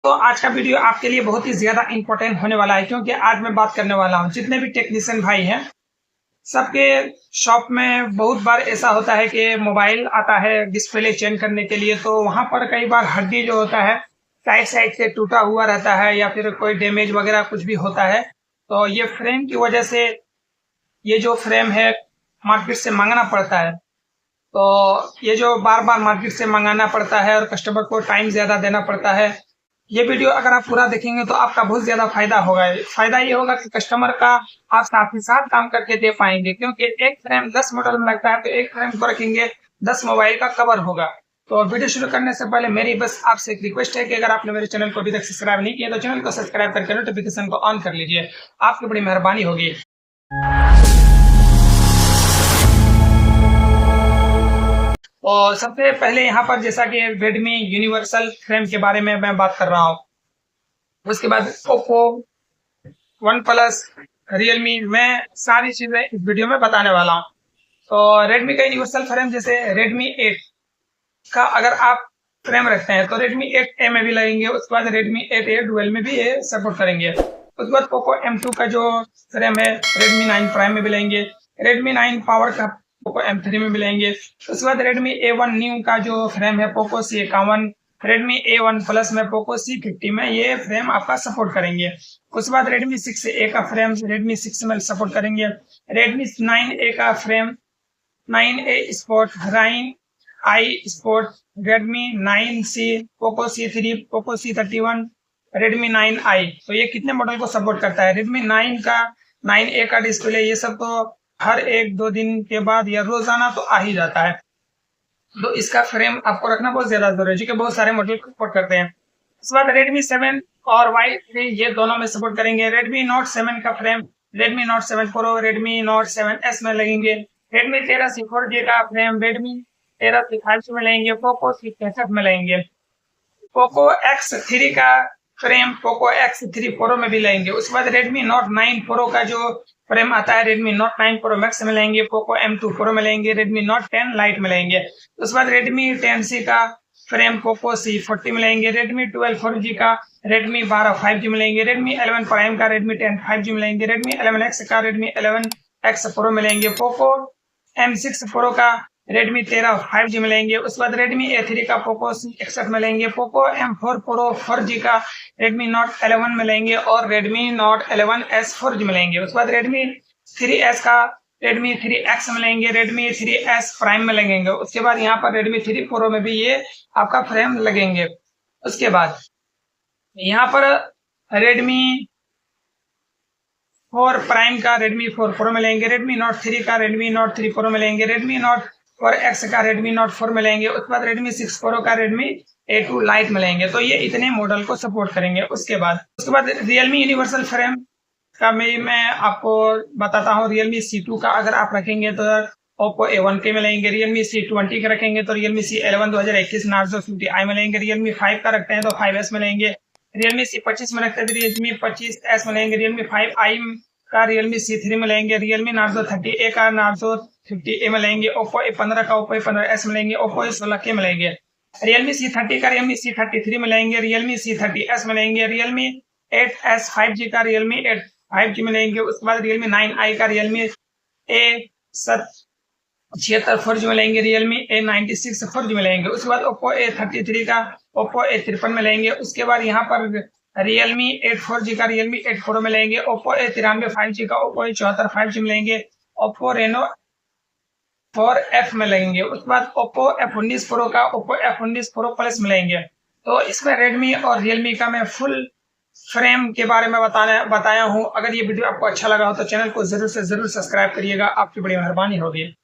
तो आज का वीडियो आपके लिए बहुत ही ज़्यादा इम्पोर्टेंट होने वाला है, क्योंकि आज मैं बात करने वाला हूँ जितने भी टेक्नीशियन भाई हैं, सबके शॉप में बहुत बार ऐसा होता है कि मोबाइल आता है डिस्प्ले चेंज करने के लिए, तो वहाँ पर कई बार हड्डी जो होता है साइड साइड से टूटा हुआ रहता है या फिर कोई डैमेज वगैरह कुछ भी होता है। तो ये फ्रेम की वजह से ये जो फ्रेम है मार्केट से मंगाना पड़ता है। तो ये जो बार बार मार्केट से मंगाना पड़ता है और कस्टमर को टाइम ज़्यादा देना पड़ता है। ये वीडियो अगर आप पूरा देखेंगे तो आपका बहुत ज्यादा फायदा होगा। फायदा ये होगा कि कस्टमर का आप साथ ही साथ काम करके दे पाएंगे, क्योंकि एक फ्रेम 10 मॉडल में लगता है, तो एक फ्रेम को रखेंगे 10 मोबाइल का कवर होगा। तो वीडियो शुरू करने से पहले मेरी बस आपसे एक रिक्वेस्ट है कि अगर आपने मेरे चैनल को अभी तक सब्सक्राइब नहीं किया तो चैनल को सब्सक्राइब करके नोटिफिकेशन को ऑन कर लीजिए, आपकी बड़ी मेहरबानी होगी। और सबसे पहले यहाँ पर जैसा कि रेडमी यूनिवर्सल फ्रेम के बारे में मैं बात कर रहा हूँ, उसके बाद ओप्पो, वन प्लस, रियलमी, मैं सारी चीजें इस वीडियो में बताने वाला हूँ। तो रेडमी का यूनिवर्सल फ्रेम जैसे रेडमी 8 का अगर आप फ्रेम रखते हैं तो रेडमी 8A में भी लगेंगे, उसके बाद रेडमी 8A डुअल में भी ये सपोर्ट करेंगे। उसके बाद पोको M2 का जो फ्रेम है रेडमी 9 प्राइम में भी लेंगे, रेडमी 9 पावर का पोको M3 में भी लेंगे। उसके बाद रेडमी A1 न्यू का जो फ्रेम है Poco C51, Redmi A1 plus में पोको C50 में ये फ्रेम आपका सपोर्ट करेंगे। उसके बाद रेडमी 6A का फ्रेम रेडमी 6 में सपोर्ट करेंगे, रेडमी 9A का फ्रेम 9A स्पोर्ट, राइन आई sport, Redmi 9C, Poco C3, Poco C31, Redmi 9i। तो ये कितने मॉडल को सपोर्ट करता है? रेडमी 9 का 9A का डिस्प्ले ये सब तो हर 1-2 दिन के बाद या रोजाना तो आ ही जाता है, तो इसका फ्रेम आपको रखना बहुत ज्यादा जरूरी है, क्योंकि बहुत सारे मॉडल को सपोर्ट करते हैं। उसके बाद रेडमी 7 और Y3 ये दोनों में सपोर्ट करेंगे। रेडमी नोट 7 का frame Redmi note 7 pro, Redmi note 7S में लगेंगे। रेडमी 13C 4G का फ्रेम रेडमी 13C 5G में लगेंगे, पोको C65 में लगेंगे। पोको X3 का फ्रेम पोको X3 प्रो में भी लेंगे। उसके बाद रेडमी नोट 9 प्रो का जो फ्रेम आता है रेडमी नोट 9 प्रो मैक्स में लेंगे, पोको M2 प्रो में लेंगे, रेडमी नोट 10 लाइट में लेंगे। उसके बाद रेडमी 10C का फ्रेम पोको C40 में लेंगे, रेडमी 12 4G का रेडमी 12 5G में लेंगे, रेडमी 11 प्राइम का रेडमी 10 5G में लेंगे, रेडमी 11X का रेडमी 11X प्रो में लेंगे, पोको M6 प्रो का रेडमी 13 5G में लेंगे। उसके बाद रेडमी A3 का पोको C61 में लेंगे, पोको M4 प्रो 4G का रेडमी नोट 11 में लेंगे और रेडमी नोट 11S 4G में लेंगे। उसके बाद रेडमी 3S का रेडमी 3X में लेंगे, रेडमी 3S प्राइम में लगेंगे। उसके बाद यहाँ पर रेडमी 3 प्रो में भी ये आपका फ्रेम लगेंगे। उसके बाद यहाँ पर रेडमी 4 प्राइम का रेडमी 4 प्रो में लेंगे, रेडमी नोट 3 का रेडमी नोट 3 प्रो में लेंगे, रेडमी नोट 4X का रेडमी नोट 4 में लेंगे। उसके बाद रेडमी 6 प्रो का रेडमी A2 लाइट में लेंगे। तो ये इतने मॉडल को सपोर्ट करेंगे। उसके बाद रियलमी यूनिवर्सल फ्रेम का मैं आपको बताता हूँ। रियलमी C2 का अगर आप रखेंगे तो ओप्पो A1K में लेंगे, रियलमी C20 का रखेंगे तो रियलमी C11 2021 नार्जो 50i में लेंगे, रियलमी 5 का रखते हैं तो 5S में लेंगे, रियलमी C25 में रखते हैं तो रियलमी 25S में लेंगे, रियलमी 5i का रियलमी C3 में लेंगे, रियलमी नार्जो 30A का नार्जो 50A में लेंगे, ओप्पो A15 का ओप्पो A15S में लेंगे, ओप्पो A16K में लेंगे, रियलमी C30 का रियलमी C33 में लेंगे, रियलमी C30S में लेंगे, रियलमी 8S 5G का रियलमी 8 5G में लेंगे। उसके बाद रियलमी 9i का रियलमी A76 4G में लेंगे, रियलमी A96 4G में लेंगे। उसके बाद ओप्पो A33 का ओप्पो A53 में लेंगे। उसके बाद यहाँ पर रियलमी 8 4G का रियलमी 8 प्रो में लेंगे, ओप्पो A93 5G का ओप्पो A74 5G में लेंगे, ओप्पो रेनो 4F में लेंगे। उसके बाद ओप्पो F19 प्रो का ओप्पो F19 प्रो प्लस में लेंगे। तो इसमें रेडमी और रियलमी का मैं फुल फ्रेम के बारे में बताया हूँ। अगर ये वीडियो आपको अच्छा लगा हो तो चैनल को जरूर से जरूर सब्सक्राइब करिएगा, आपकी बड़ी मेहरबानी होगी।